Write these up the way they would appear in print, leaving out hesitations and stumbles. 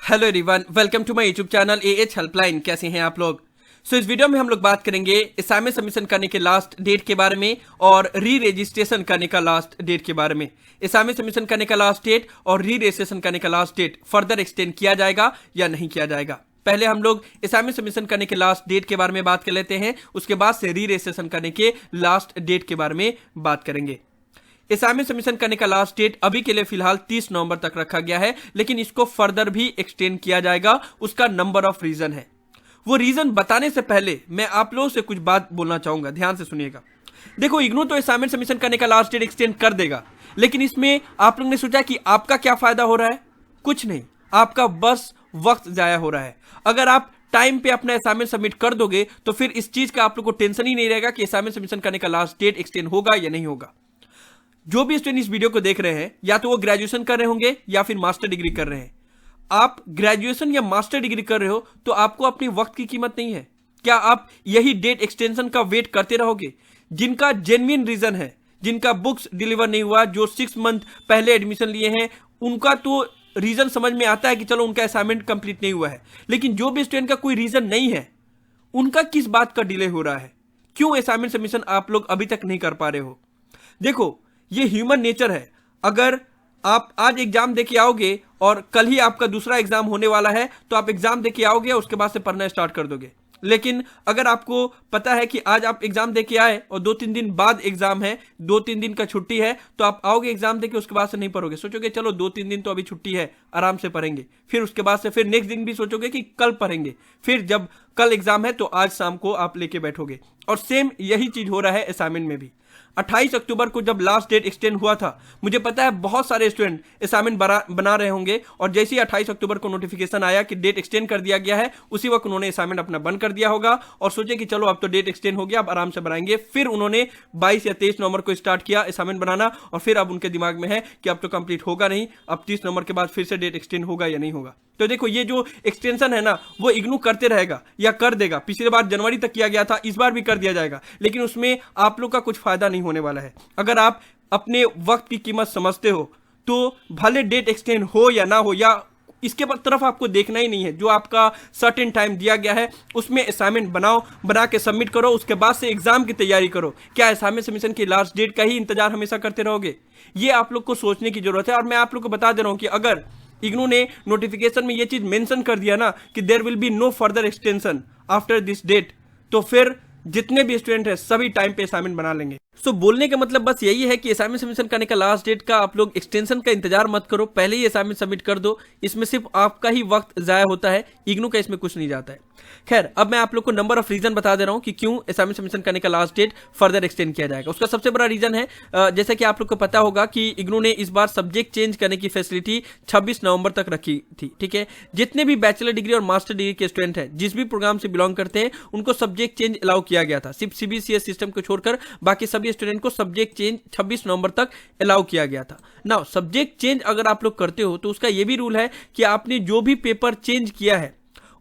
Hello everyone, welcome to my YouTube channel AH helpline. कैसे हैं आप लोग? इस वीडियो में हम लोग बात करेंगे असाइनमेंट सबमिशन करने के लास्ट डेट के बारे में और री रजिस्ट्रेशन करने का लास्ट डेट के बारे में। असाइनमेंट सबमिशन करने का लास्ट डेट और री रजिस्ट्रेशन करने का लास्ट डेट फर्दर एक्सटेंड किया जाएगा या नहीं किया जाएगा। पहले हम लोग असाइनमेंट सबमिशन करने के लास्ट डेट के बारे में बात कर लेते हैं, उसके बाद से री रजिस्ट्रेशन करने के लास्ट डेट के बारे में बात करेंगे। असाइनमेंट सबमिशन करने का लास्ट डेट अभी के लिए फिलहाल 30 नवंबर तक रखा गया है, लेकिन इसको फर्दर भी एक्सटेंड किया जाएगा। उसका नंबर ऑफ रीजन है। वो रीजन बताने से पहले मैं आप लोगों से कुछ बात बोलना चाहूंगा, ध्यान से सुनिएगा। देखो, इग्नू तो असाइनमेंट सबमिशन करने का लास्ट डेट एक्सटेंड कर देगा, लेकिन इसमें आप लोग ने सोचा कि आपका क्या फायदा हो रहा है? कुछ नहीं, आपका बस वक्त जाया हो रहा है। अगर आप टाइम पे अपना असाइनमेंट सबमिट कर दोगे तो फिर इस चीज का आप लोग को टेंशन ही नहीं रहेगा कि असाइनमेंट सबमिशन करने का लास्ट डेट एक्सटेंड होगा या नहीं होगा। जो भी स्टूडेंट इस वीडियो को देख रहे हैं, या तो वो ग्रेजुएशन कर रहे होंगे या फिर मास्टर डिग्री कर रहे हैं। आप ग्रेजुएशन या मास्टर डिग्री कर रहे हो तो आपको अपनी वक्त की कीमत नहीं है। क्या आप यही डेट एक्सटेंशन का वेट करते रहोगे? जिनका जेन्युइन रीजन है, जिनका बुक्स डिलीवर नहीं हुआ, जो 6 मंथ पहले एडमिशन लिए हैं, उनका तो रीजन समझ में आता है कि चलो उनका असाइनमेंट कंप्लीट नहीं हुआ है। लेकिन जो भी स्टूडेंट का कोई रीजन नहीं है, उनका किस बात का डिले हो रहा है? क्यों असाइनमेंट सबमिशन आप लोग अभी तक नहीं कर पा रहे हो? देखो, ये ह्यूमन नेचर है। अगर आप आज एग्जाम देके आओगे और कल ही आपका दूसरा एग्जाम होने वाला है, तो आप एग्जाम देके आओगे और उसके बाद से पढ़ना स्टार्ट कर दोगे। लेकिन अगर आपको पता है कि आज आप एग्जाम देके आए और 2-3 दिन बाद एग्जाम है, 2-3 दिन का छुट्टी है, तो आप आओगे एग्जाम देके, उसके बाद से नहीं पढ़ोगे। सोचोगे चलो 2-3 दिन तो अभी छुट्टी है, आराम से पढ़ेंगे। फिर उसके बाद से फिर नेक्स्ट दिन भी सोचोगे कि कल पढ़ेंगे। फिर जब कल एग्जाम है तो आज शाम को आप लेके बैठोगे। और सेम यही चीज हो रहा है असाइनमेंट में भी। 28 अक्टूबर को जब लास्ट डेट एक्सटेंड हुआ था, मुझे पता है बहुत सारे स्टूडेंट असाइनमेंट बना रहे होंगे, और जैसे ही 28 अक्टूबर को नोटिफिकेशन आया कि डेट एक्सटेंड कर दिया गया है, उसी वक्त उन्होंने असाइनमेंट अपना बंद कर दिया होगा और सोचे कि चलो अब तो डेट एक्सटेंड हो गया, अब आराम से बनाएंगे। फिर उन्होंने 22 या 23 नवंबर को स्टार्ट किया असाइनमेंट बनाना, और फिर अब उनके दिमाग में है कि अब तो कंप्लीट होगा नहीं, अब 30 नवंबर के बाद फिर से डेट एक्सटेंड होगा या नहीं होगा। तो देखो, ये जो एक्सटेंशन है ना, वो इग्नू करते रहेगा या कर देगा। पिछले बार जनवरी तक किया गया था, इस बार भी कर दिया जाएगा, लेकिन उसमें आप लोग का कुछ फायदा नहीं होने वाला है। अगर आप अपने वक्त की कीमत समझते हो तो भले डेट एक्सटेंड हो या ना हो, या इसके तरफ आपको देखना ही नहीं है। जो आपका सर्टेन टाइम दिया गया है उसमें असाइनमेंट बनाओ, बना के सबमिट करो, उसके बाद से एग्जाम की तैयारी करो। क्या असाइनमेंट सबमिशन की लास्ट डेट का ही इंतजार हमेशा करते रहोगे? ये आप लोग को सोचने की जरूरत है। और मैं आप लोग को बता दे रहा हूं कि अगर इग्नू ने नोटिफिकेशन में ये चीज मेंशन कर दिया ना कि there will be no further extension after this date, तो फिर जितने भी स्टूडेंट है सभी टाइम पे असाइनमेंट बना लेंगे। सो बोलने का मतलब बस यही है कि असाइनमेंट सबमिशन करने का लास्ट डेट का आप लोग एक्सटेंशन का इंतजार मत करो, पहले ही असाइनमेंट सबमिट कर दो। इसमें सिर्फ आपका ही वक्त जाया होता है, इग्नू का इसमें कुछ नहीं जाता है। खैर, अब मैं आप लोग को नंबर ऑफ रीजन बता दे रहा हूं कि क्यों असाइनमेंट सबमिशन करने का लास्ट डेट फर्दर एक्सटेंड किया जाएगा। उसका सबसे बड़ा रीजन है, जैसा कि आप लोग को पता होगा कि इग्नू ने इस बार सब्जेक्ट चेंज करने की फैसिलिटी 26 नवंबर तक रखी थी। ठीक है, जितने भी बैचलर डिग्री और मास्टर डिग्री के स्टूडेंट हैं, जिस भी प्रोग्राम से बिलोंग करते हैं, उनको सब्जेक्ट चेंज अलाउ किया गया था। सिर्फ सीबीसीएस सिस्टम को छोड़कर बाकी सभी स्टूडेंट को सब्जेक्ट चेंज 26 नवंबर तक अलाउ किया गया था। नाउ सब्जेक्ट चेंज अगर आप लोग करते हो तो उसका यह भी रूल है कि आपने जो भी पेपर चेंज किया है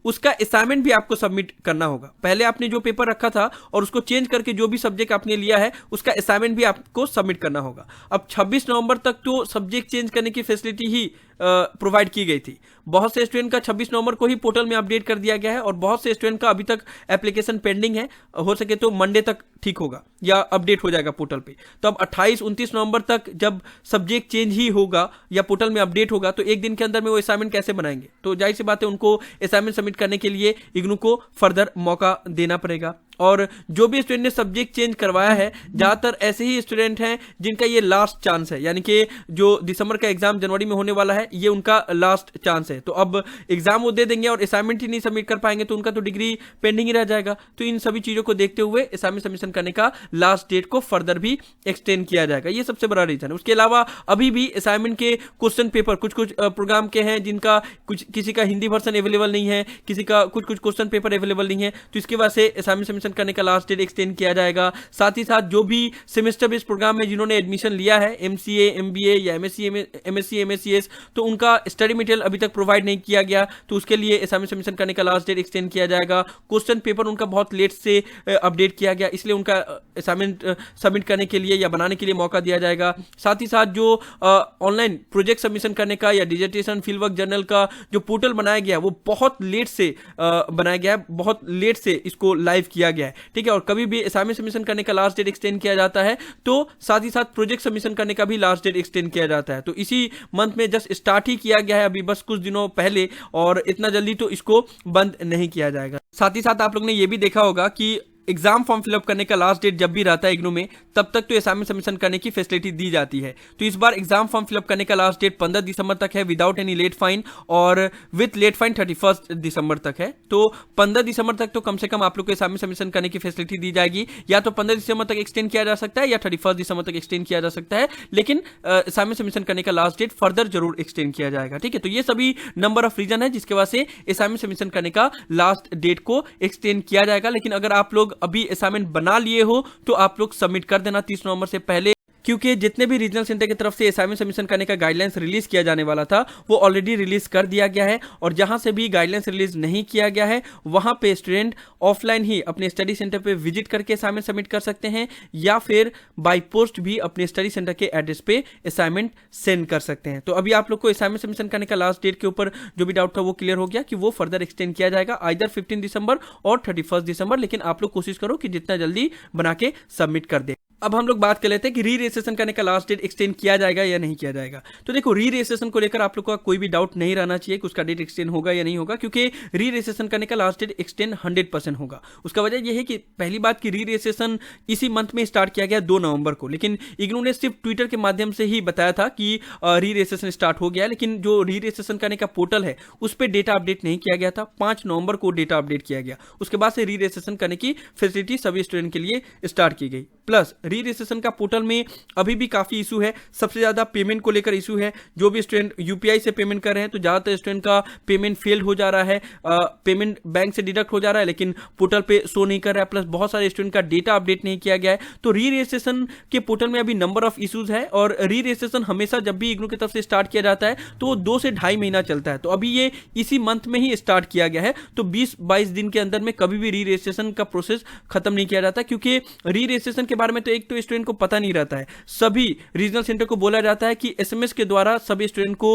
उसका असाइनमेंट भी आपको सबमिट करना होगा। पहले आपने जो पेपर रखा था और उसको चेंज करके जो भी सब्जेक्ट आपने लिया है उसका असाइनमेंट भी आपको सबमिट करना होगा। अब 26 नवंबर तक तो सब्जेक्ट चेंज करने की फैसिलिटी ही प्रोवाइड की गई थी। बहुत से स्टूडेंट का 26 नवंबर को ही पोर्टल में अपडेट कर दिया गया है, और बहुत से स्टूडेंट का अभी तक एप्लीकेशन पेंडिंग है। हो सके तो मंडे तक ठीक होगा या अपडेट हो जाएगा पोर्टल पे। तो अब 28-29 नवंबर तक जब सब्जेक्ट चेंज ही होगा या पोर्टल में अपडेट होगा, तो एक दिन के अंदर में वो असाइनमेंट कैसे बनाएंगे? तो जाहिर सी बात है, उनको असाइनमेंट सबमिट करने के लिए इग्नू को फर्दर मौका देना पड़ेगा। और जो भी स्टूडेंट ने सब्जेक्ट चेंज करवाया है, ज्यादातर ऐसे ही स्टूडेंट हैं जिनका ये लास्ट चांस है, यानी कि जो दिसंबर का एग्जाम जनवरी में होने वाला है, ये उनका लास्ट चांस है। तो अब एग्जाम वो दे देंगे और असाइनमेंट ही नहीं सबमिट कर पाएंगे तो उनका तो डिग्री पेंडिंग ही रह जाएगा। तो इन सभी चीजों को देखते हुए असाइनमेंट सबमिशन करने का लास्ट डेट को फर्दर भी एक्सटेंड किया जाएगा। ये सबसे बड़ा रीजन है। उसके अलावा अभी भी असाइनमेंट के क्वेश्चन पेपर कुछ प्रोग्राम के हैं जिनका किसी का हिंदी वर्जन अवेलेबल नहीं है, किसी का कुछ क्वेश्चन पेपर अवेलेबल नहीं है, तो इसकी वजह से असाइनमेंट सबमिशन करने का लास्ट डेट एक्सटेंड किया जाएगा। साथ ही साथ जो भी सेमेस्टर बेस्ड प्रोग्राम में जिन्होंने एडमिशन लिया है MCA MBA या MSc MSCS, तो उनका स्टडी मटेरियल अभी तक प्रोवाइड नहीं किया गया, तो उसके लिए असाइनमेंट सबमिशन करने का लास्ट डेट एक्सटेंड किया जाएगा। क्वेश्चन पेपर उनका बहुत लेट से अपडेट किया गया, इसलिए उनका असाइनमेंट सबमिट करने के लिए या बनाने के लिए मौका दिया जाएगा। साथ ही साथ जो ऑनलाइन प्रोजेक्ट सबमिशन करने का या डिजर्टेशन फील्ड वर्क जर्नल का जो पोर्टल बनाया गया वो बहुत लेट से बनाया गया है, बहुत लेट से इसको लाइव किया गया है, ठीक है। और कभी भी असाइनमेंट सबमिशन करने का लास्ट डेट एक्सटेंड किया जाता है तो साथ ही साथ प्रोजेक्ट सबमिशन करने का भी लास्ट डेट एक्सटेंड किया जाता है। तो इसी मंथ में जस्ट स्टार्ट ही किया गया है अभी बस कुछ दिनों पहले, और इतना जल्दी तो इसको बंद नहीं किया जाएगा। साथ ही साथ आप लोग ने यह भी देखा होगा कि एग्जाम फॉर्म फिलअप करने का लास्ट डेट जब भी रहता है इग्नू में, तब तक तो असाइनमेंट सबमिशन करने की फैसिलिटी दी जाती है। तो इस बार एग्जाम फॉर्म फिलअप करने का लास्ट डेट 15 दिसंबर तक है विदाउट एनी लेट फाइन, और विथ लेट फाइन 31 दिसंबर तक है। तो 15 दिसंबर तक तो कम से कम आप लोग को असाइनमेंट सबमिशन करने की फैसिलिटी दी जाएगी। या तो 15 दिसंबर तक एक्सटेंड किया जा सकता है या 31 दिसंबर तक एक्सटेंड किया जा सकता है, लेकिन असाइनमेंट सबमिशन करने का लास्ट डेट फर्दर जरूर एक्सटेंड किया जाएगा, ठीक है। तो ये सभी नंबर ऑफ रीजन है जिसके वजह से असाइनमेंट सबमिशन करने का लास्ट डेट को एक्सटेंड किया जाएगा। लेकिन अगर आप लोग अभी असाइनमेंट बना लिए हो तो आप लोग सबमिट कर देना 30 नवंबर से पहले, क्योंकि जितने भी रीजनल सेंटर की तरफ से असाइनमेंट सबमिशन करने का गाइडलाइंस रिलीज किया जाने वाला था वो ऑलरेडी रिलीज कर दिया गया है। और जहां से भी गाइडलाइंस रिलीज नहीं किया गया है वहां पे स्टूडेंट ऑफलाइन ही अपने स्टडी सेंटर पे विजिट करके असाइनमेंट सबमिट कर सकते हैं, या फिर बाय पोस्ट भी अपने स्टडी सेंटर के एड्रेस पे असाइनमेंट सेंड कर सकते हैं। तो अभी आप लोग को असाइनमेंट सबमिशन करने का लास्ट डेट के ऊपर जो भी डाउट था वो क्लियर हो गया कि वो फर्दर एक्सटेंड किया जाएगा आइदर 15 दिसंबर और 31 दिसंबर, लेकिन आप लोग कोशिश करो कि जितना जल्दी बना के सबमिट कर दे। अब हम लोग बात कर लेते हैं कि री रजिस्ट्रेशन करने का लास्ट डेट एक्सटेंड किया जाएगा या नहीं किया जाएगा। तो देखो, री रजिस्ट्रेशन को लेकर आप लोग का कोई भी डाउट नहीं रहना चाहिए कि उसका डेट एक्सटेंड होगा या नहीं होगा, क्योंकि री रजिस्ट्रेशन करने का लास्ट डेट एक्सटेंड 100% होगा। उसका वजह यह है कि पहली बात की री रजिस्ट्रेशन इसी मंथ में स्टार्ट किया गया 2 नवंबर को, लेकिन इग्नू ने सिर्फ ट्विटर के माध्यम से ही बताया था कि री रजिस्ट्रेशन स्टार्ट हो गया, लेकिन जो री रजिस्ट्रेशन करने का पोर्टल है उस पर डेटा अपडेट नहीं किया गया था। 5 नवंबर को डेटा अपडेट किया गया, उसके बाद से री रजिस्ट्रेशन करने की फैसिलिटी सभी स्टूडेंट के लिए स्टार्ट की गई। प्लस री रजिस्ट्रेशन का पोर्टल में अभी भी काफी इशू है। सबसे ज्यादा पेमेंट को लेकर इशू है। जो भी स्टूडेंट यूपीआई से पेमेंट कर रहे हैं तो ज्यादातर स्टूडेंट का पेमेंट फेल्ड हो जा रहा है, पेमेंट बैंक से डिडक्ट हो जा रहा है लेकिन पोर्टल पे शो नहीं कर रहा है। प्लस बहुत सारे स्टूडेंट का डेटा अपडेट नहीं किया गया है। तो री रजिस्ट्रेशन के पोर्टल में अभी नंबर ऑफ इश्यूज है, और री रजिस्ट्रेशन हमेशा जब भी इग्नू की तरफ से स्टार्ट किया जाता है तो 2 से 2.5 महीना चलता है। तो अभी ये इसी मंथ में ही स्टार्ट किया गया है, तो 20-22 दिन के अंदर में कभी भी री रजिस्ट्रेशन का प्रोसेस खत्म नहीं किया जाता, क्योंकि री रजिस्ट्रेशन के बारे में तो एक तो स्टूडेंट को पता नहीं रहता है। सभी रीजनल सेंटर को बोला जाता है कि एसएमएस के द्वारा सभी स्टूडेंट को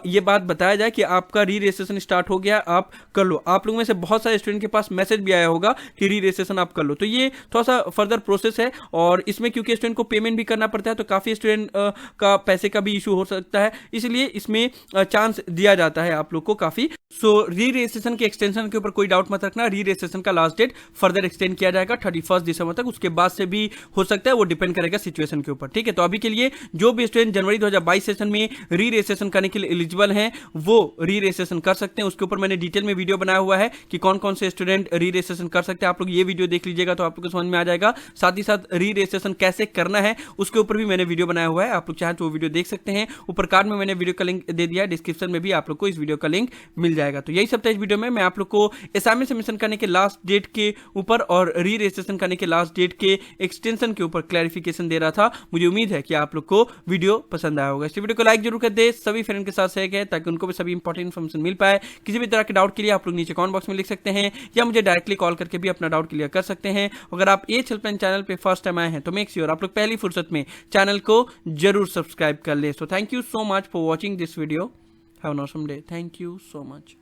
यह बात बताया जाए कि आपका री रजिस्ट्रेशन स्टार्ट हो गया, आप कर लो। आप लोगों में से बहुत सारे स्टूडेंट के पास मैसेज भी आया होगा कि री रजिस्ट्रेशन आप कर लो। तो ये थोड़ा सा फर्दर प्रोसेस है, और इसमें क्योंकि स्टूडेंट को पेमेंट भी करना पड़ता है तो काफी स्टूडेंट का पैसे का भी इशू हो सकता है, इसलिए इसमें चांस दिया जाता है आप लोग को काफी। सो री रजिस्ट्रेशन के एक्सटेंशन के ऊपर कोई डाउट मत रखना। री रजिस्ट्रेशन का लास्ट डेट फर्दर एक्सटेंड किया जाएगा 31 दिसंबर तक, उसके बाद से भी हो सकता है, वो डिपेंड करेगा सिचुएशन के ऊपर, ठीक है। तो अभी के लिए जो भी स्टूडेंट जनवरी 2022 सेशन में री रजिस्ट्रेशन करने के लिए एलिजिबल हैं वो री रजिस्ट्रेशन कर सकते हैं। उसके ऊपर मैंने डिटेल में वीडियो बनाया हुआ है कि कौन कौन से स्टूडेंट री रजिस्ट्रेशन कर सकते हैं। आप लोग ये वीडियो देख लीजिएगा तो आप लोग को समझ में आ जाएगा। साथ ही साथ री रजिस्ट्रेशन कैसे करना है उसके ऊपर भी मैंने वीडियो बनाया हुआ है, आप लोग चाहें तो वो वीडियो देख सकते हैं। ऊपर कार्ड में मैंने वीडियो का लिंक दे दिया है, डिस्क्रिप्शन में भी आप लोग को इस वीडियो का लिंक मिल जाएगा। तो यही सब था इस वीडियो में। मैं आप लोग को असाइनमेंट सबमिशन करने के लास्ट डेट के ऊपर और री रजिस्ट्रेशन करने के लास्ट डेट के एक्सटेंशन के ऊपर क्लैरिफिकेशन दे रहा था। मुझे उम्मीद है कि आप लोग को वीडियो पसंद आया होगा। इस वीडियो को लाइक जरूर कर दे, सभी फ्रेंड के साथ शेयर करें ताकि उनको भी सभी इंपॉर्टेंट इन्फॉर्मेशन मिल पाए। किसी भी तरह के डाउट के लिए आप लोग नीचे कमेंट बॉक्स में लिख सकते हैं या मुझे डायरेक्टली कॉल करके भी अपना डाउट क्लियर कर सकते हैं। अगर आप एएच हेल्पलाइन चैनल पे फर्स्ट टाइम आए हैं तो मेक श्योर आप लोग पहली फुर्सत में चैनल को जरूर सब्सक्राइब कर ले। So thank you so much for watching this video. Have an awesome day. Thank you so much.